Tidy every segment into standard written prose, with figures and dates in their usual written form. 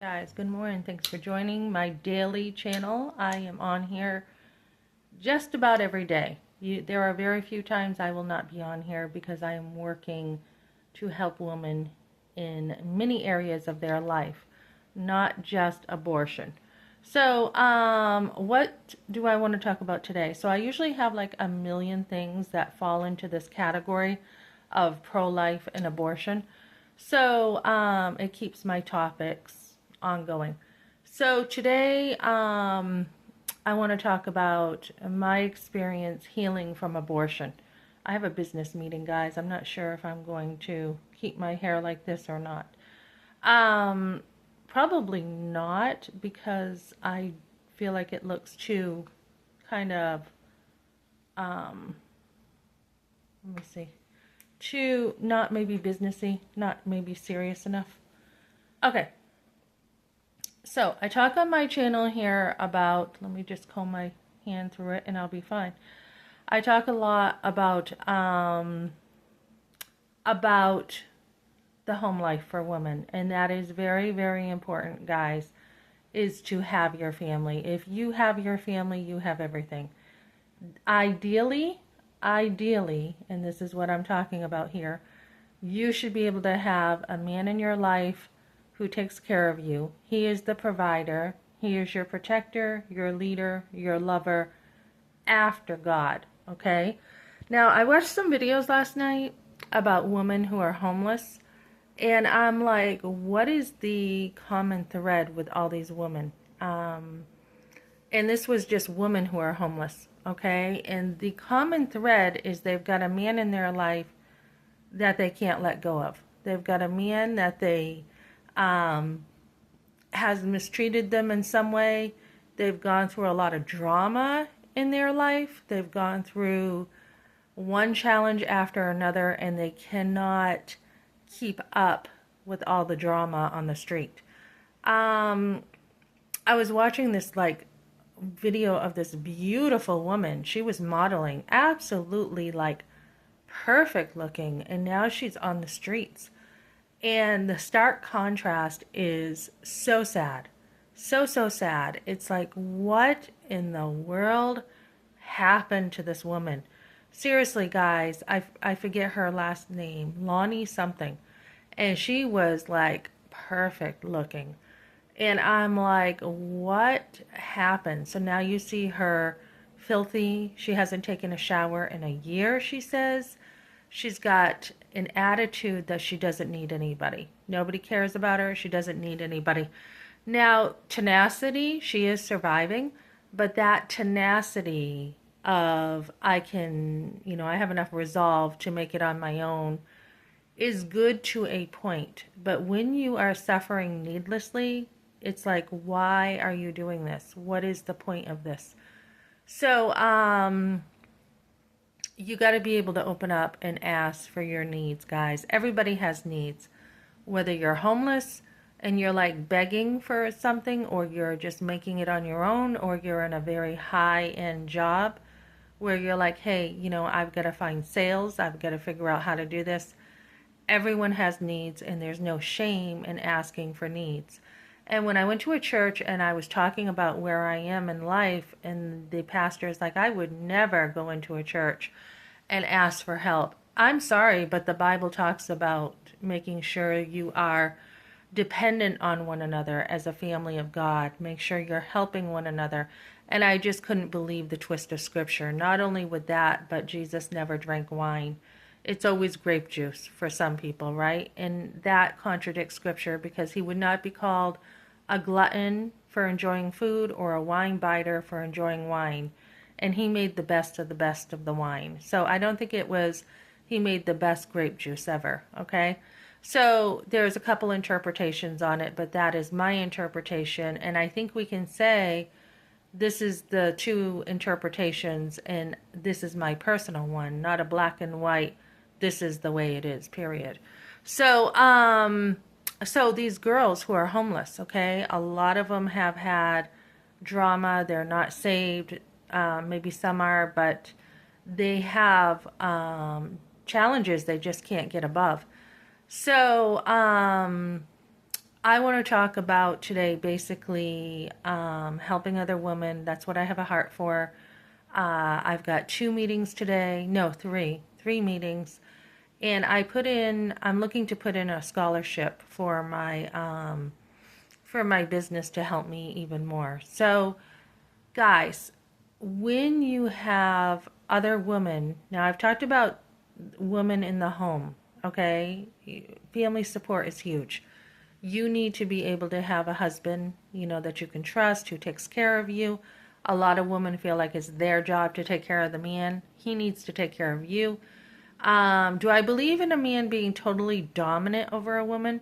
Guys, good morning. Thanks for joining my daily channel. I am on here just about every day. There are very few times I will not be on here because I am working to help women in many areas of their life, not just abortion. So, what do I want to talk about today? So I usually have like a million things that fall into this category of pro-life and abortion. So, it keeps my topics ongoing. So today, I want to talk about my experience healing from abortion. I have a business meeting, guys. I'm not sure if I'm going to keep my hair like this or not. Um, Probably not because I feel like it looks too kind of, um, let me see, too not maybe businessy, not maybe serious enough. Okay, so I talk on my channel here about, let me just comb my hand through it and I'll be fine. I talk a lot about the home life for women, and that is very, very important, guys, is to have your family. If you have your family, you have everything. Ideally, ideally, and this is what I'm talking about here, you should be able to have a man in your life who takes care of you. He is the provider. He is your protector, your leader, your lover after God, okay? Now, I watched some videos last night about women who are homeless, and I'm like, what is the common thread with all these women? And this was just women who are homeless, okay? And the common thread is they've got a man in their life that they can't let go of. They've got a man that they um, has mistreated them in some way. They've gone through a lot of drama in their life. They've gone through one challenge after another, and they cannot keep up with all the drama on the street. Um, I was watching this like video of this beautiful woman. She was modeling, absolutely like perfect looking, and now she's on the streets. And the stark contrast is so sad. So, so sad. It's like, what in the world happened to this woman? Seriously, guys, I forget her last name, Lonnie something. And she was like perfect looking. And I'm like, what happened? So now you see her filthy. She hasn't taken a shower in a year, she says. She's got an attitude that she doesn't need anybody. Nobody cares about her. She doesn't need anybody. Now, tenacity, she is surviving, but that tenacity of I have enough resolve to make it on my own is good to a point. But when you are suffering needlessly, it's like, why are you doing this? What is the point of this? So, you got to be able to open up and ask for your needs, guys. Everybody has needs. Whether you're homeless and you're like begging for something, or you're just making it on your own, or you're in a very high-end job where you're like, hey, I've got to find sales, I've got to figure out how to do this. Everyone has needs, and there's no shame in asking for needs. And when I went to a church and I was talking about where I am in life, and the pastor is like, I would never go into a church and ask for help. I'm sorry, but the Bible talks about making sure you are dependent on one another as a family of God. Make sure you're helping one another. And I just couldn't believe the twist of scripture. Not only with that, but Jesus never drank wine. It's always grape juice for some people, right? And that contradicts scripture, because he would not be called a glutton for enjoying food or a wine biter for enjoying wine. And he made the best of the wine. So I don't think it was he made the best grape juice ever, okay? So there's a couple interpretations on it, but that is my interpretation. And I think we can say this is the two interpretations, and this is my personal one, not a black and white, this is the way it is, period. So, so these girls who are homeless, okay, a lot of them have had drama. They're not saved. Maybe some are, but they have challenges they just can't get above. So, I want to talk about today basically helping other women. That's what I have a heart for. I've got 2 meetings today. No, three meetings. And I'm looking to put in a scholarship for my business to help me even more. So, guys, when you have other women, now I've talked about women in the home, okay? Family support is huge. You need to be able to have a husband, that you can trust, who takes care of you. A lot of women feel like it's their job to take care of the man. He needs to take care of you. Do I believe in a man being totally dominant over a woman?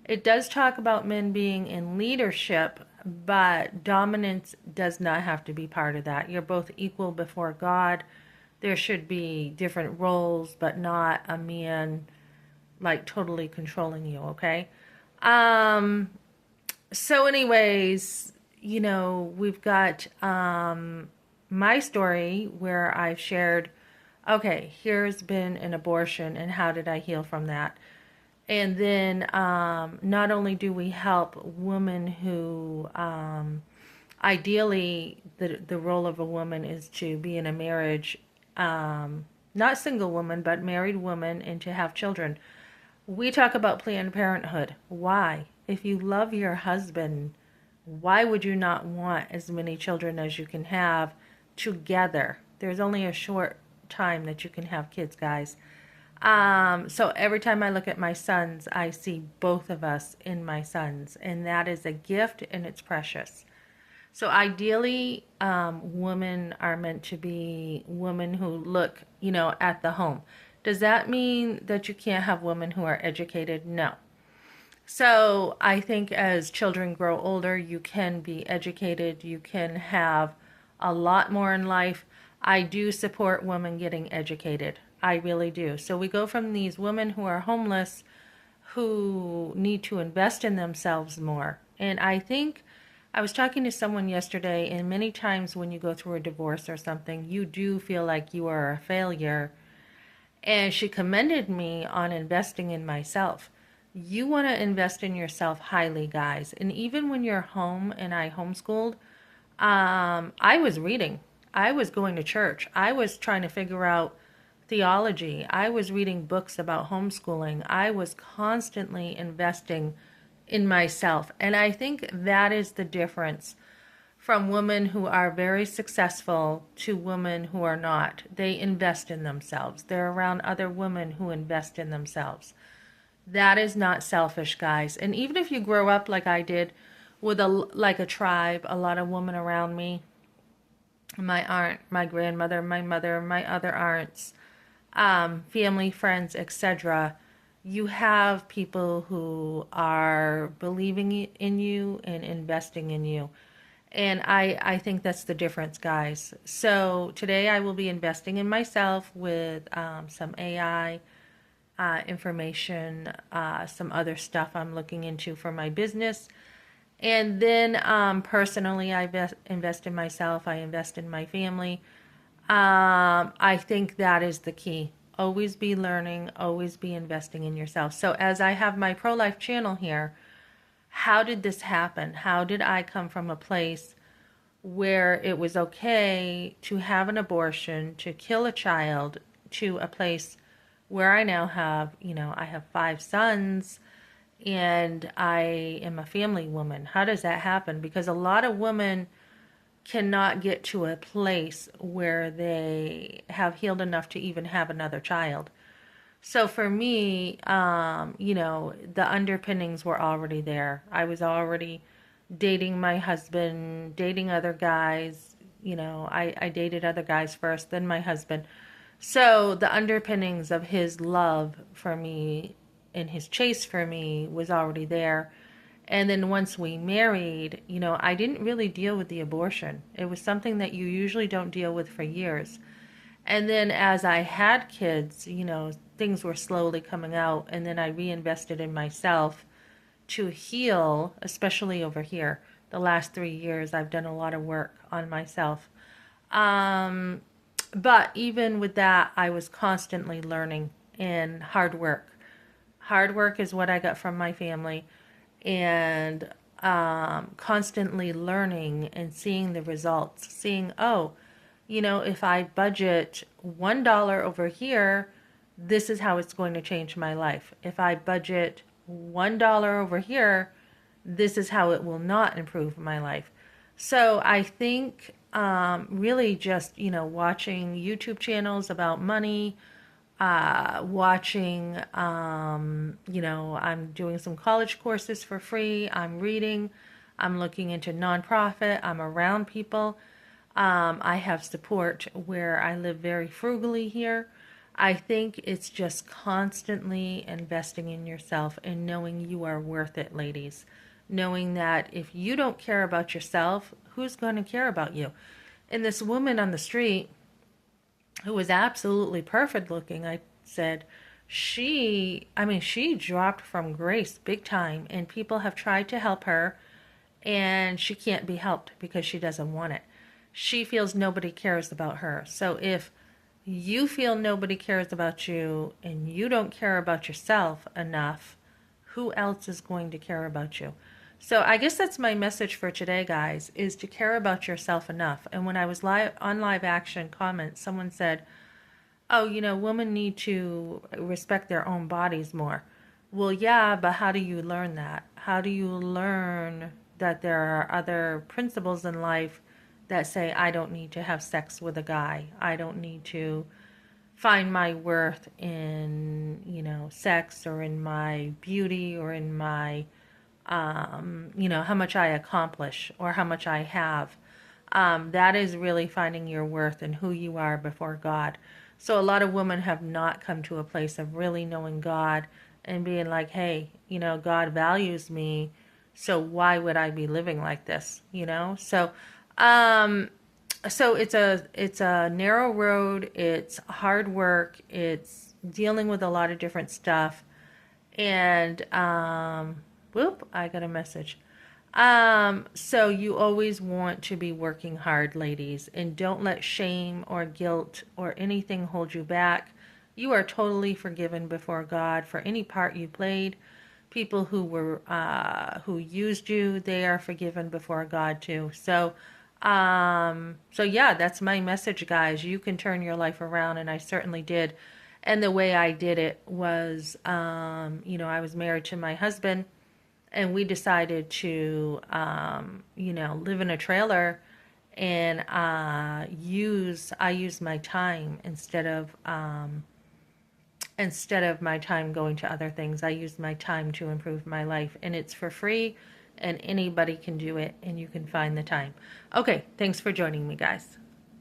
It does talk about men being in leadership, but dominance does not have to be part of that. You're both equal before God. There should be different roles, but not a man like totally controlling you, okay? Um, so anyways, we've got my story where I've shared, okay, here's been an abortion and how did I heal from that? And then not only do we help women who ideally the role of a woman is to be in a marriage, not single woman, but married woman, and to have children. We talk about Planned Parenthood. Why? If you love your husband, why would you not want as many children as you can have together? There's only a short time that you can have kids, guys. So every time I look at my sons, I see both of us in my sons, and that is a gift and it's precious. So ideally, women are meant to be women who look, at the home. Does that mean that you can't have women who are educated? No. So I think as children grow older, you can be educated, you can have a lot more in life. I do support women getting educated. I really do. So we go from these women who are homeless who need to invest in themselves more. And I think I was talking to someone yesterday, and many times when you go through a divorce or something, you do feel like you are a failure. And she commended me on investing in myself. You want to invest in yourself highly, guys. And even when you're home, and I homeschooled, I was reading. I was going to church. I was trying to figure out theology. I was reading books about homeschooling. I was constantly investing in myself. And I think that is the difference from women who are very successful to women who are not. They invest in themselves. They're around other women who invest in themselves. That is not selfish, guys. And even if you grow up like I did with a tribe, a lot of women around me, my aunt, my grandmother, my mother, my other aunts, family, friends, etc., you have people who are believing in you and investing in you. And I think that's the difference, guys. So today I will be investing in myself with some AI information, some other stuff I'm looking into for my business. And then personally, invest in myself. I invest in my family. I think that is the key. Always be learning, always be investing in yourself. So as I have my pro-life channel here, how did this happen? How did I come from a place where it was okay to have an abortion, to kill a child, to a place where I now have, I have 5 sons and I am a family woman? How does that happen? Because a lot of women cannot get to a place where they have healed enough to even have another child. So for me, the underpinnings were already there. I was already dating my husband, dating other guys. I dated other guys first, then my husband. So the underpinnings of his love for me and his chase for me was already there. And then once we married, I didn't really deal with the abortion. It was something that you usually don't deal with for years. And then as I had kids, things were slowly coming out. And then I reinvested in myself to heal, especially over here. The last 3 years, I've done a lot of work on myself. But even with that, I was constantly learning and hard work. Hard work is what I got from my family. and constantly learning and seeing the results, seeing, oh, if I budget $1 over here, this is how it's going to change my life. If I budget $1 over here, this is how it will not improve my life. So I think really just, watching YouTube channels about money, watching, I'm doing some college courses for free. I'm reading. I'm looking into nonprofit. I'm around people. I have support where I live very frugally here. I think it's just constantly investing in yourself and knowing you are worth it, ladies. Knowing that if you don't care about yourself, who's going to care about you? And this woman on the street who was absolutely perfect looking, I said, she dropped from grace big time, and people have tried to help her, and she can't be helped because she doesn't want it. She feels nobody cares about her. So if you feel nobody cares about you and you don't care about yourself enough, who else is going to care about you? So I guess that's my message for today, guys, is to care about yourself enough. And when I was on live action comments, someone said, oh, women need to respect their own bodies more. Well, yeah, but how do you learn that? How do you learn that there are other principles in life that say, I don't need to have sex with a guy. I don't need to find my worth in, sex or in my beauty or in my, how much I accomplish or how much I have. That is really finding your worth and who you are before God. So a lot of women have not come to a place of really knowing God and being like, hey, God values me, so why would I be living like this? Um, so it's a narrow road, it's hard work, it's dealing with a lot of different stuff. And whoop, I got a message. So you always want to be working hard, ladies, and don't let shame or guilt or anything hold you back. You are totally forgiven before God for any part you played. People who used you, they are forgiven before God too. So yeah, that's my message, guys. You can turn your life around, and I certainly did. And the way I did it was, I was married to my husband, and we decided to, live in a trailer, and I use my time instead of my time going to other things. I use my time to improve my life, and it's for free, and anybody can do it, and you can find the time. Okay, thanks for joining me, guys.